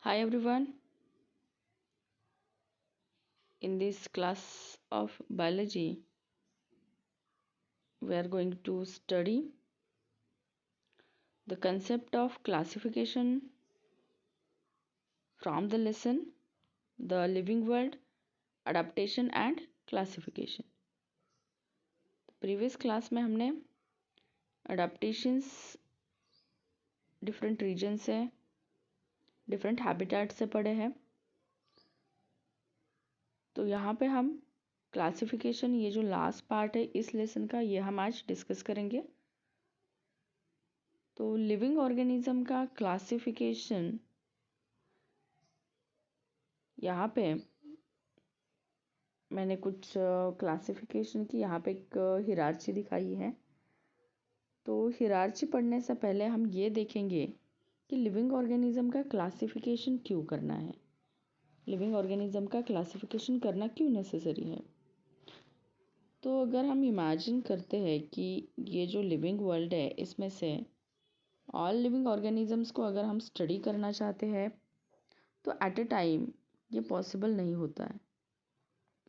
Hi everyone, in this class of biology, we are going to study the concept of classification from the lesson The Living World, Adaptation and Classification. Previous class में हमने adaptations different reason से different habitat से पढ़े हैं। तो यहाँ पे हम क्लासिफिकेशन, ये जो लास्ट पार्ट है इस लेसन का, ये हम आज डिस्कस करेंगे। तो लिविंग ऑर्गेनिज्म का क्लासिफिकेशन, यहाँ पे मैंने कुछ क्लासिफिकेशन की यहाँ पे एक हिरार्ची दिखाई है। तो हिरार्ची पढ़ने से पहले हम ये देखेंगे कि लिविंग ऑर्गेनिज्म का क्लासिफिकेशन क्यों करना है, लिविंग ऑर्गेनिज्म का क्लासिफिकेशन करना क्यों नेसेसरी है। तो अगर हम इमेजिन करते हैं कि ये जो लिविंग वर्ल्ड है इसमें से ऑल लिविंग ऑर्गेनिजम्स को अगर हम स्टडी करना चाहते हैं तो एट ए टाइम ये पॉसिबल नहीं होता है,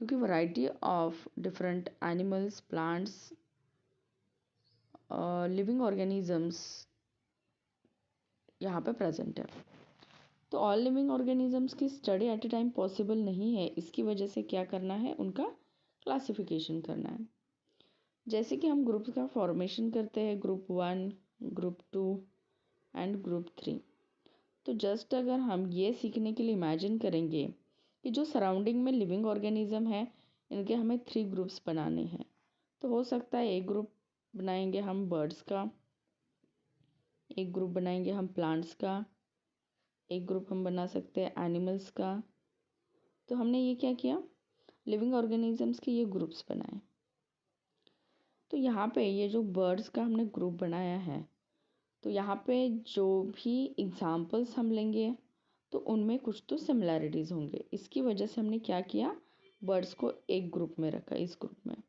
क्योंकि variety of different animals, plants, living organisms यहाँ पे प्रेजेंट है। तो ऑल लिविंग ऑर्गेनिजम्स की स्टडी एट ए टाइम पॉसिबल नहीं है। इसकी वजह से क्या करना है, उनका क्लासिफिकेशन करना है। जैसे कि हम ग्रुप्स का फॉर्मेशन करते हैं, ग्रुप 1, ग्रुप 2 एंड ग्रुप 3। तो जस्ट अगर हम ये सीखने के लिए इमेजिन करेंगे कि जो सराउंडिंग में लिविंग ऑर्गेनिज्म है इनके हमें 3 ग्रुप्स बनाने हैं, तो हो सकता है एक ग्रुप बनाएंगे हम बर्ड्स का, एक ग्रुप बनाएंगे हम प्लांट्स का, एक ग्रुप हम बना सकते हैं एनिमल्स का। तो हमने ये क्या किया, लिविंग ऑर्गेनिजम्स के ये ग्रुप्स बनाए। तो यहाँ पे ये जो बर्ड्स का हमने ग्रुप बनाया है, तो यहाँ पे जो भी एग्जाम्पल्स हम लेंगे तो उनमें कुछ तो सिमिलैरिटीज़ होंगे। इसकी वजह से हमने क्या किया, बर्ड्स को एक ग्रुप में रखा, इस ग्रुप में।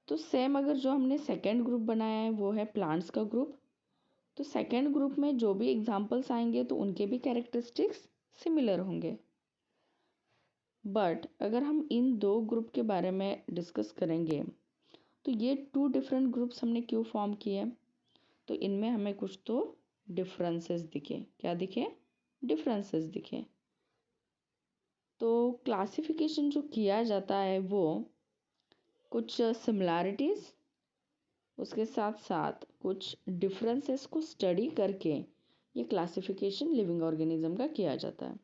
तो सेम अगर जो हमने सेकेंड ग्रुप बनाया है वो है प्लांट्स का ग्रुप, तो सेकेंड ग्रुप में जो भी एग्जाम्पल्स आएंगे तो उनके भी कैरेक्टरिस्टिक्स सिमिलर होंगे। बट अगर हम इन दो ग्रुप के बारे में डिस्कस करेंगे तो ये 2 डिफरेंट ग्रुप्स हमने क्यों फॉर्म किए, तो इनमें हमें कुछ तो डिफरेंसेस दिखे। क्या दिखे, डिफरेंसेस दिखे। तो क्लासिफिकेशन जो किया जाता है वो कुछ सिमिलैरिटीज़, उसके साथ साथ कुछ डिफरेंसेस को स्टडी करके ये क्लासिफिकेशन लिविंग ऑर्गेनिज्म का किया जाता है।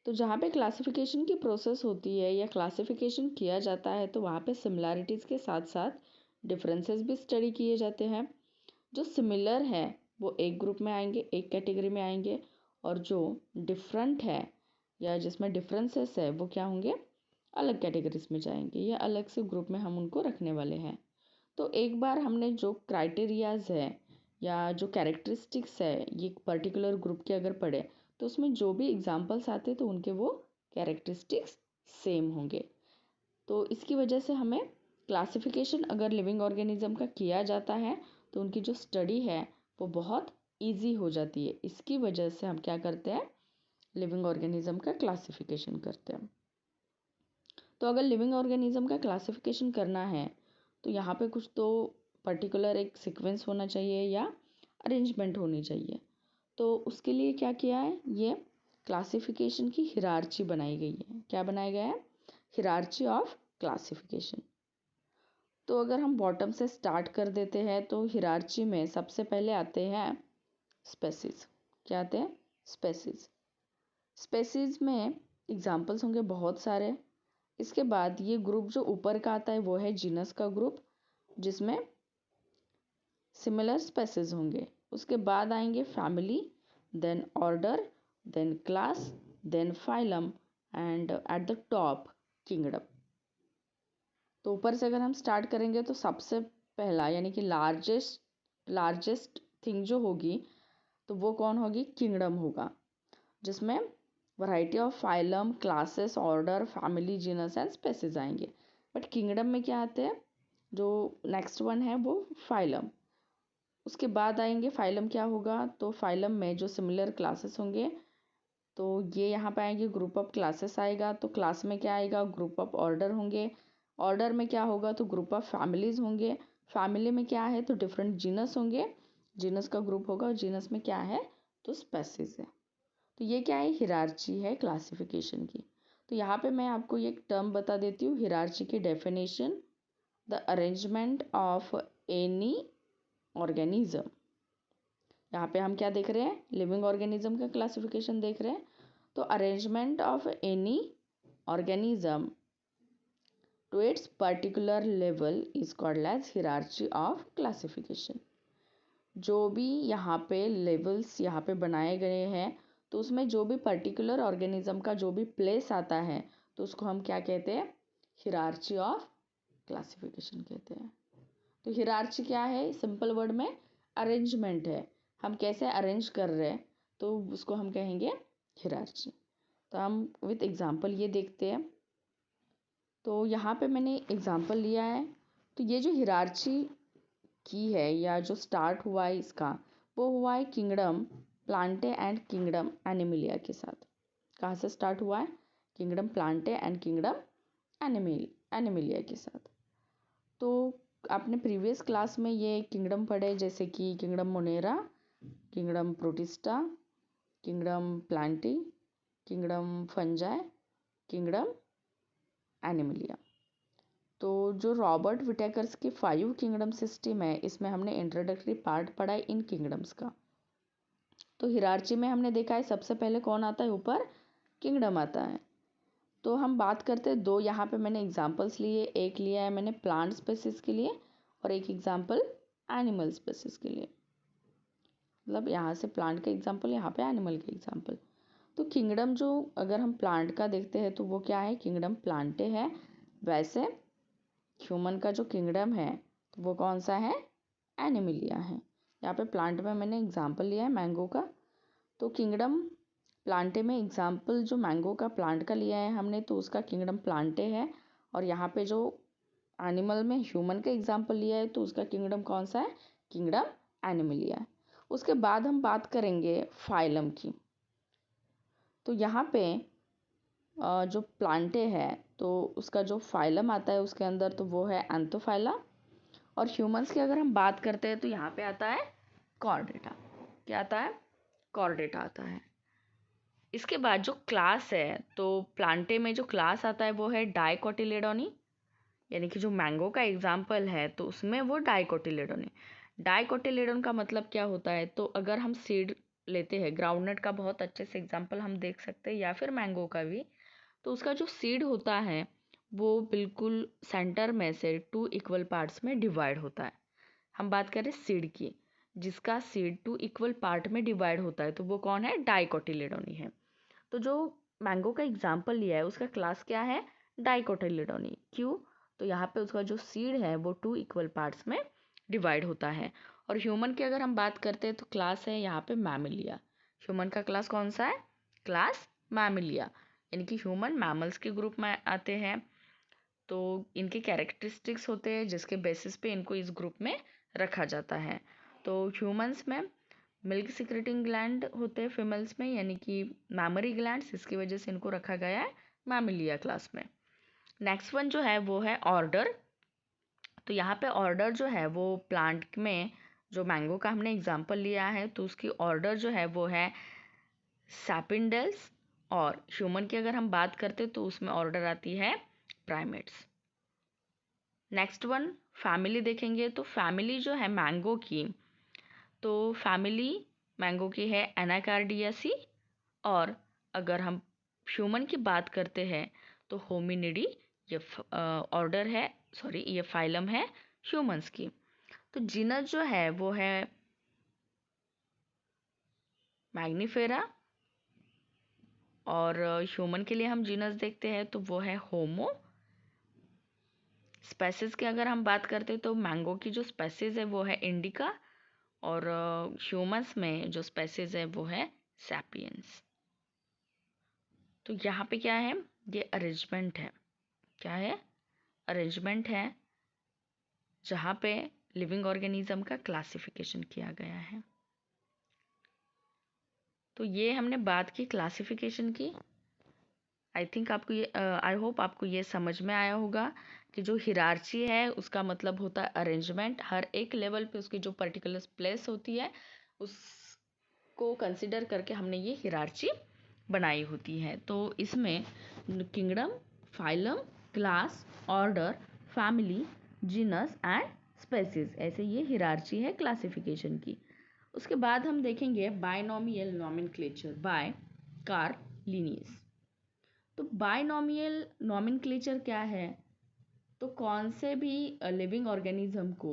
तो जहाँ पे क्लासिफिकेशन की प्रोसेस होती है या क्लासिफिकेशन किया जाता है तो वहाँ पे सिमिलैरिटीज़ के साथ साथ डिफरेंसेस भी स्टडी किए जाते हैं। जो सिमिलर है वो एक ग्रुप में आएंगे, एक कैटेगरी में आएंगे, और जो डिफरेंट है या जिसमें डिफरेंसेस है वो क्या होंगे, अलग कैटेगरीज में जाएंगे, या अलग से ग्रुप में हम उनको रखने वाले हैं। तो एक बार हमने जो क्राइटेरियाज है या जो कैरेक्टरिस्टिक्स है ये पर्टिकुलर ग्रुप के अगर पढ़े तो उसमें जो भी एग्जाम्पल्स आते तो उनके वो कैरेक्टरिस्टिक्स सेम होंगे। तो इसकी वजह से हमें क्लासिफिकेशन अगर लिविंग ऑर्गेनिज्म का किया जाता है तो उनकी जो स्टडी है वो बहुत इजी हो जाती है। इसकी वजह से हम क्या करते हैं, लिविंग ऑर्गेनिज्म का क्लासिफिकेशन करते हैं। तो अगर लिविंग ऑर्गेनिज्म का क्लासिफिकेशन करना है तो यहाँ पे कुछ तो पर्टिकुलर एक सीक्वेंस होना चाहिए या अरेंजमेंट होनी चाहिए। तो उसके लिए क्या किया है, ये क्लासिफिकेशन की हिरार्ची बनाई गई है। क्या बनाया गया है, हिरार्ची ऑफ क्लासिफिकेशन। तो अगर हम बॉटम से स्टार्ट कर देते हैं तो हिरार्ची में सबसे पहले आते हैं स्पेसीज। क्या आते हैं, स्पेसीज। स्पेसीज में एग्जाम्पल्स होंगे बहुत सारे। इसके बाद ये ग्रुप जो ऊपर का आता है वो है जीनस का ग्रुप, जिसमें सिमिलर स्पेसीज होंगे। उसके बाद आएंगे family, then order, then class, then phylum, and at the top kingdom. तो ऊपर से अगर हम स्टार्ट करेंगे तो सबसे पहला यानी कि लार्जेस्ट थिंग जो होगी तो वो कौन होगी, किंगडम होगा, जिसमें variety of phylum, classes, order, family, genus and species आएंगे। बट किंगडम में क्या आते हैं, जो नेक्स्ट वन है वो फाइलम। उसके बाद आएंगे फाइलम क्या होगा, तो फाइलम में जो सिमिलर क्लासेस होंगे, तो ये यहाँ पे आएंगे ग्रुप ऑफ क्लासेस आएगा, तो क्लास में क्या आएगा, ग्रुप ऑफ ऑर्डर होंगे, ऑर्डर में क्या होगा, तो ग्रुप ऑफ फैमिलीज होंगे, फैमिली में क्या है, तो डिफरेंट जीनस होंगे, जीनस का ग्रुप होगा, और जीनस में क्या है, तो स्पेसीज है। तो ये क्या है, हिरार्ची है क्लासिफिकेशन की। तो यहाँ पे मैं आपको ये एक टर्म बता देती हूँ, हिरार्ची की definition, the arrangement of any organism. यहाँ पे हम क्या देख रहे हैं, लिविंग ऑर्गेनिज्म का क्लासिफिकेशन देख रहे हैं। तो arrangement of any organism to its particular level is called as hierarchy of classification. जो भी यहाँ पे लेवल्स यहाँ पे बनाए गए हैं, तो उसमें जो भी पर्टिकुलर ऑर्गेनिज्म का जो भी प्लेस आता है, तो उसको हम क्या कहते हैं, हिरार्ची ऑफ क्लासिफिकेशन कहते हैं। तो हिरार्ची क्या है, सिंपल वर्ड में अरेंजमेंट है, हम कैसे अरेंज कर रहे हैं, तो उसको हम कहेंगे हिरार्ची। तो हम विथ एग्जांपल ये देखते हैं। तो यहाँ पे मैंने एग्जांपल लिया है। तो ये जो हिरार्ची की है या जो स्टार्ट हुआ है इसका, वो हुआ है kingdom Plantae and kingdom Animalia के साथ। कहाँ से स्टार्ट हुआ है, kingdom Plantae and kingdom Animalia के साथ। तो आपने प्रीवियस क्लास में ये किंगडम पढ़े, जैसे कि kingdom Monera, kingdom protista, kingdom Plantae, kingdom fungi, kingdom Animalia. तो जो रॉबर्ट विटेकर्स की 5 किंगडम सिस्टम है, इसमें हमने इंट्रोडक्टरी पार्ट पढ़ा है इन किंगडम्स का। तो हिरार्ची में हमने देखा है सबसे पहले कौन आता है, ऊपर किंगडम आता है। तो हम बात करते हैं दो, यहाँ पे मैंने एग्जांपल्स लिए, एक लिया है मैंने प्लांट स्पेसिस के लिए और एक एग्जांपल एनिमल स्पेसिस के लिए। मतलब यहाँ से प्लांट का एग्जांपल, यहाँ पे एनिमल का एग्जांपल। तो किंगडम जो अगर हम प्लांट का देखते हैं तो वो क्या है, किंगडम प्लांटे है। वैसे ह्यूमन का जो किंगडम है तो वो कौन सा है, एनिमिलिया है। यहाँ पे प्लांट में मैंने एग्जांपल लिया है मैंगो का। तो किंगडम प्लांटे में एग्जांपल जो मैंगो का प्लांट का लिया है हमने, तो उसका किंगडम प्लांटे है। और यहाँ पे जो एनिमल में ह्यूमन का एग्जांपल लिया है, तो उसका किंगडम कौन सा है, किंगडम एनिमिलिया है। उसके बाद हम बात करेंगे फाइलम की। तो यहाँ पे जो प्लांटे है, तो उसका जो फाइलम आता है उसके अंदर, तो वो है एंथोफाइला। और ह्यूमंस की अगर हम बात करते हैं तो यहाँ पे आता है कॉर्डेटा। क्या आता है, कॉर्डेटा आता है। इसके बाद जो क्लास है, तो प्लांटे में जो क्लास आता है वो है डाइकोटिलेडोनी, यानी कि जो मैंगो का एग्जाम्पल है तो उसमें वो डाइकोटिलेडोनी। डाइकोटिलेडोन का मतलब क्या होता है, तो अगर हम सीड लेते हैं, ग्राउंडनट का बहुत अच्छे से एग्जाम्पल हम देख सकते हैं, या फिर मैंगो का भी, तो उसका जो सीड होता है वो बिल्कुल सेंटर में से 2 इक्वल पार्ट्स में डिवाइड होता है। हम बात करें सीड की, जिसका सीड 2 इक्वल पार्ट में डिवाइड होता है, तो वो कौन है, डाइकोटिलेडोनी है। तो जो मैंगो का एग्जाम्पल लिया है उसका क्लास क्या है, डाइकोटिलेडोनी। क्यों, तो यहाँ पे उसका जो सीड है वो 2 इक्वल पार्ट्स में डिवाइड होता है। और ह्यूमन की अगर हम बात करते हैं तो क्लास है यहाँ पे मैमिलिया। ह्यूमन का क्लास कौन सा है, क्लास मैमिलिया, यानी कि ह्यूमन मैमल्स के ग्रुप में आते हैं। तो इनके कैरेक्टरिस्टिक्स होते हैं जिसके बेसिस पे इनको इस ग्रुप में रखा जाता है। तो ह्यूमंस में मिल्क सिक्रेटिंग ग्लैंड होते हैं फीमेल्स में, यानी कि मैमरी ग्लैंड्स, इसकी वजह से इनको रखा गया है मैमिलिया क्लास में। नेक्स्ट वन जो है वो है ऑर्डर। तो यहाँ पे ऑर्डर जो है वो प्लांट में, जो मैंगो का हमने एग्जांपल लिया है, तो उसकी ऑर्डर जो है वो है सैपिंडल्स। और ह्यूमन की अगर हम बात करते तो उसमें ऑर्डर आती है प्राइमेट्स। नेक्स्ट वन फैमिली देखेंगे। तो फैमिली जो है मैंगो की, तो फैमिली मैंगो की है एनाकार्डियासी। और अगर हम ह्यूमन की बात करते हैं तो होमिनिडी, ये ऑर्डर है, सॉरी ये फाइलम है ह्यूमंस की। तो जीनस जो है वो है मैग्नीफेरा। और ह्यूमन के लिए हम जीनस देखते हैं तो वो है होमो। स्पेसिस की अगर हम बात करते हैं तो मैंगो की जो स्पेसिस है वो है इंडिका। और ह्यूमंस में जो स्पेसिस है वो है सैपियंस। तो यहाँ पे क्या है, ये अरेंजमेंट है। क्या है, अरेंजमेंट है, जहाँ पे लिविंग ऑर्गेनिज्म का क्लासिफिकेशन किया गया है। तो ये हमने बात की क्लासिफिकेशन की। आई थिंक आपको ये आई होप आपको ये समझ में आया होगा कि जो हिरार्ची है उसका मतलब होता है अरेंजमेंट। हर एक लेवल पे उसकी जो पर्टिकुलर प्लेस होती है उसको कंसिडर करके हमने ये हिरार्ची बनाई होती है। तो इसमें kingdom, phylum, class, order, family, genus and species, ऐसे ये हिरार्ची है क्लासिफिकेशन की। उसके बाद हम देखेंगे binomial nomenclature by Carl Linnaeus. तो बायनोमियल नॉमेनक्लेचर क्या है? तो कौन से भी लिविंग ऑर्गेनिज्म को,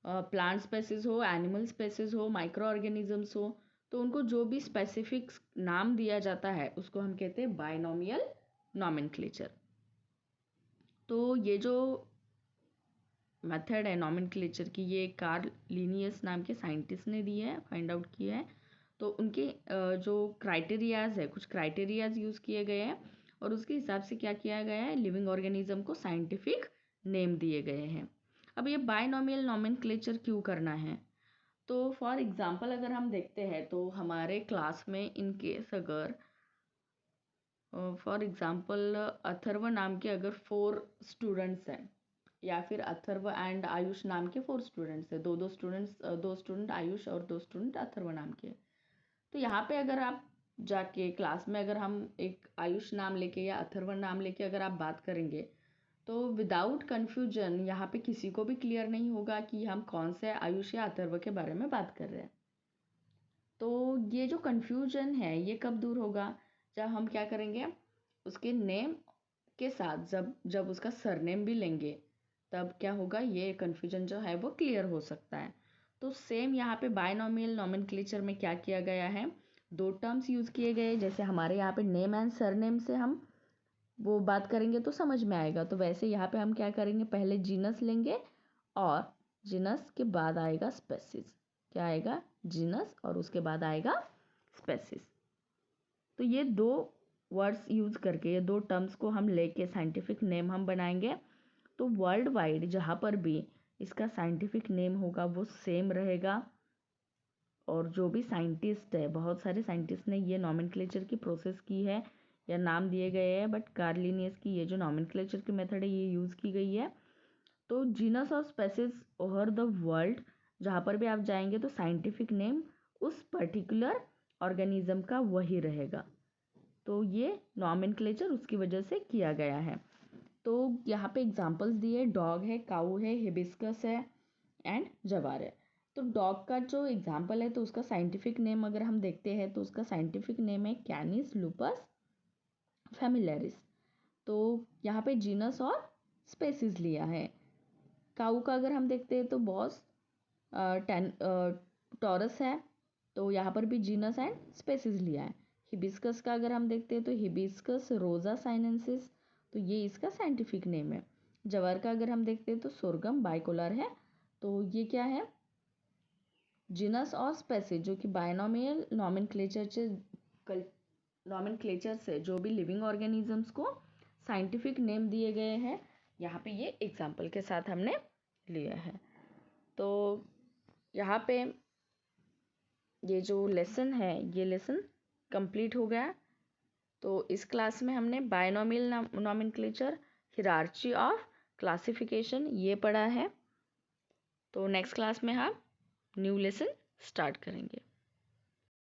प्लांट स्पेसीज हो, एनिमल स्पेसीज हो, माइक्रो ऑर्गेनिजम्स हो, तो उनको जो भी स्पेसिफिक नाम दिया जाता है उसको हम कहते हैं बायनोमियल नॉमेनक्लेचर। तो ये जो मेथड है नॉमेनक्लेचर की, ये कार्ल लिनियस नाम के साइंटिस्ट ने दी है, फाइंड आउट किया है। तो उनके जो क्राइटेरियाज है, कुछ क्राइटेरियाज यूज़ किए गए हैं और उसके हिसाब से क्या किया गया है, लिविंग ऑर्गेनिज्म को साइंटिफिक नेम दिए गए हैं। अब ये बायनोमियल नॉमेनक्लेचर क्यों करना है? तो फॉर एग्जांपल अगर हम देखते हैं तो हमारे क्लास में इन केस अगर फॉर एग्जांपल अथर्व नाम के अगर 4 स्टूडेंट्स हैं, या फिर अथर्व एंड आयुष नाम के 4 स्टूडेंट्स हैं, दो स्टूडेंट आयुष और 2 स्टूडेंट अथर्व नाम के। तो यहाँ पे अगर आप जाके क्लास में अगर हम एक आयुष नाम लेके या अथर्व नाम लेके अगर आप बात करेंगे तो विदाउट कन्फ्यूजन यहाँ पे किसी को भी क्लियर नहीं होगा कि हम कौन से आयुष या अथर्व के बारे में बात कर रहे हैं। तो ये जो कन्फ्यूजन है ये कब दूर होगा? जब हम क्या करेंगे, उसके नेम के साथ जब उसका सरनेम भी लेंगे तब क्या होगा, ये कन्फ्यूजन जो है वो क्लियर हो सकता है। तो सेम यहाँ पे बायनोमियल नॉमेनक्लेचर में क्या किया गया है, 2 टर्म्स यूज़ किए गए। जैसे हमारे यहाँ पे नेम एंड सरनेम से हम वो बात करेंगे तो समझ में आएगा, तो वैसे यहाँ पे हम क्या करेंगे, पहले जीनस लेंगे और जीनस के बाद आएगा स्पेसीज। क्या आएगा? जीनस, और उसके बाद आएगा स्पेसीज। तो ये 2 वर्ड्स यूज़ करके, ये 2 टर्म्स को हम लेके साइंटिफिक नेम हम बनाएंगे। तो वर्ल्ड वाइड जहाँ पर भी इसका साइंटिफिक नेम होगा वो सेम रहेगा। और जो भी साइंटिस्ट है, बहुत सारे साइंटिस्ट ने ये नॉमेनक्लेचर की प्रोसेस की है या नाम दिए गए हैं, बट कार्ल लिनियस की ये जो नॉमेनक्लेचर की मेथड है ये यूज़ की गई है। तो जीनस और स्पेसीज ओवर द वर्ल्ड जहाँ पर भी आप जाएंगे तो साइंटिफिक नेम उस पर्टिकुलर ऑर्गेनिज्म का वही रहेगा। तो ये नॉमेनक्लेचर उसकी वजह से किया गया है। तो यहाँ पे एग्जांपल्स दिए, डॉग है, काऊ है, हिबिस्कस है एंड जवार है। तो डॉग का जो एग्जांपल है तो उसका साइंटिफिक नेम अगर हम देखते हैं तो उसका साइंटिफिक नेम है कैनिस लूपस फैमिलियरिस। तो यहाँ पे जीनस और स्पेसीज लिया है। काऊ का अगर हम देखते हैं तो बॉस टॉरस है, तो यहाँ पर भी जीनस एंड स्पेसीज लिया है। हिबिस्कस का अगर हम देखते हैं तो हिबिस्कस रोजा साइनेंसिस, तो ये इसका साइंटिफिक नेम है। जवार का अगर हम देखते हैं तो सोरगम बाइकोलर है, तो ये क्या है, जीनस और स्पेसीज जो कि बायनोमियल नॉमेनक्लेचर से जो भी लिविंग ऑर्गेनिजम्स को साइंटिफिक नेम दिए गए हैं, यहाँ पे ये एग्जाम्पल के साथ हमने लिया है। तो यहाँ पे ये जो लेसन है ये लेसन कंप्लीट हो गया। तो इस क्लास में हमने binomial nomenclature, hierarchy of classification ये पढ़ा है। तो नेक्स्ट क्लास में हम न्यू लेसन स्टार्ट करेंगे।